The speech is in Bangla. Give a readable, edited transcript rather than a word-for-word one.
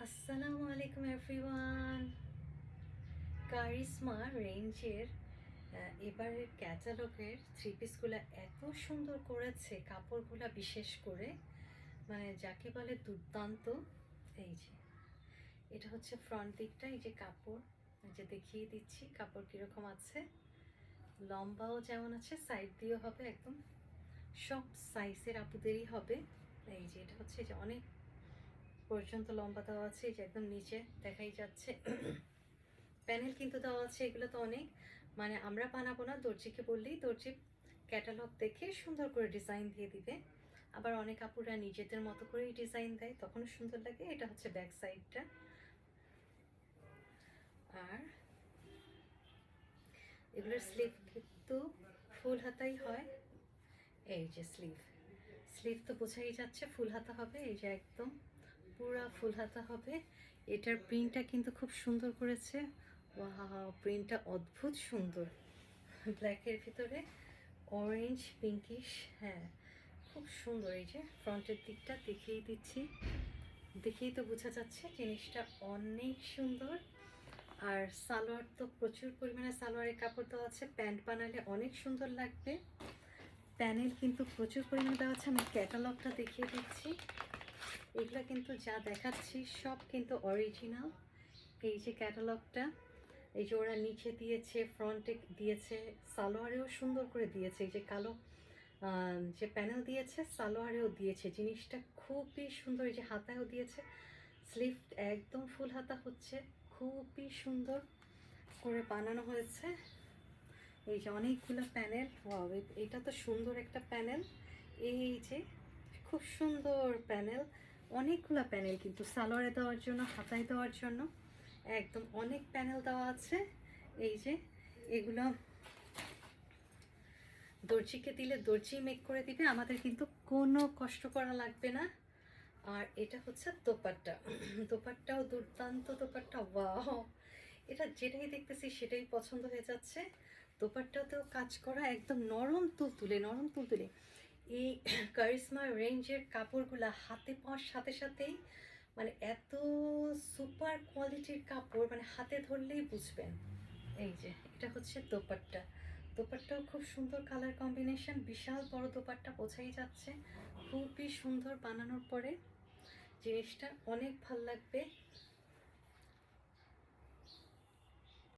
আসসালামু আলাইকুম এভরিওয়ান। কারিশমা রেঞ্জের এবারের ক্যাটালগের থ্রি পিসগুলো এত সুন্দর করেছে, কাপড়গুলো বিশেষ করে মানে যাকে বলে দুর্দান্ত। এই যে এটা হচ্ছে ফ্রন্ট দিকটা, এই যে কাপড়, এই যে দেখিয়ে দিচ্ছি কাপড় কীরকম আছে। লম্বাও যেমন আছে, সাইড দিয়েও হবে, একদম সব সাইজের আপুদেরই হবে। এই যে এটা হচ্ছে যে অনেক পর্যন্ত লম্বা দেওয়া আছে, এই যে একদম নিচে দেখাই যাচ্ছে। প্যানেল কিন্তু দেওয়া আছে, এগুলো তো অনেক, মানে আমরা বানাবো না, দর্জিকে বললেই দর্জি ক্যাটালগ দেখে সুন্দর করে ডিজাইন দিয়ে দিবে। আবার অনেক আপুরা নিজেদের মতো করেই ডিজাইন দেয়, তখনও সুন্দর লাগে। এটা হচ্ছে ব্যাক সাইডটা, আর এগুলোর স্লিভ কিন্তু ফুল হাতাই হয়। এই যে স্লিভ তো বোঝাই যাচ্ছে ফুল হাতা হবে, এই যে একদম পুরা ফুল হাতা হবে। এটার প্রিন্টটা কিন্তু খুব সুন্দর করেছে। ওয়াও, প্রিন্টটা অদ্ভুত সুন্দর, ব্ল্যাকের ভিতরে অরেঞ্জ পিঙ্কিশ। হ্যাঁ, খুব সুন্দর। এই যে ফ্রন্টের দিকটা দেখিয়ে দিচ্ছি, দেখেই তো বোঝা যাচ্ছে জিনিসটা অনেক সুন্দর। আর সালোয়ার তো প্রচুর পরিমাণে সালোয়ারের কাপড় দেওয়া আছে, প্যান্ট বানালে অনেক সুন্দর লাগবে। প্যানেল কিন্তু প্রচুর পরিমাণে দেওয়া আছে। আমি ক্যাটালগটা দেখিয়ে দিচ্ছি, এগুলো কিন্তু যা দেখাচ্ছি সব কিন্তু অরিজিনাল। এই যে ক্যাটালগটা, এই যে ওরা নিচে দিয়েছে, ফ্রন্টে দিয়েছে, সালোয়ারেও সুন্দর করে দিয়েছে। এই যে কালো যে প্যানেল দিয়েছে, সালোয়ারেও দিয়েছে, জিনিসটা খুবই সুন্দর। এই যে হাতায়ও দিয়েছে, স্লিভ একদম ফুল হাতা হচ্ছে, খুবই সুন্দর করে বানানো হয়েছে। এই যে অনেকগুলো প্যানেল, ওয়াও, এটা তো সুন্দর একটা প্যানেল। এই যে খুব সুন্দর প্যানেল, অনেকগুলো প্যানেল কিন্তু সালোয়ারে দেওয়ার জন্য, হাতায় দেওয়ার জন্য একদম অনেক প্যানেল দেওয়া আছে। এই যে এগুলো দর্জিকে দিলে দর্জি মেক করে দিবে, আমাদের কিন্তু কোনো কষ্ট করা লাগবে না। আর এটা হচ্ছে দোপাট্টা, দোপাট্টাও দুর্দান্ত দোপাট্টা। ওয়াও, এটা যেটাই দেখতেছি সেটাই পছন্দ হয়ে যাচ্ছে। দোপাট্টাতেও কাজ করা, একদম নরম তুলতুলে, নরম তুলতুলে। এই কারিশমা রেঞ্জের কাপড়গুলা হাতে পাওয়ার সাথে সাথেই মানে এত সুপার কোয়ালিটির কাপড়, মানে হাতে ধরলেই বুঝবেন। এই যে এটা হচ্ছে দোপাট্টা, দোপাট্টাও খুব সুন্দর কালার কম্বিনেশন, বিশাল বড় দোপাট্টা, বোঝাই যাচ্ছে খুবই সুন্দর। বানানোর পরে জিনিসটা অনেক ভাল লাগবে।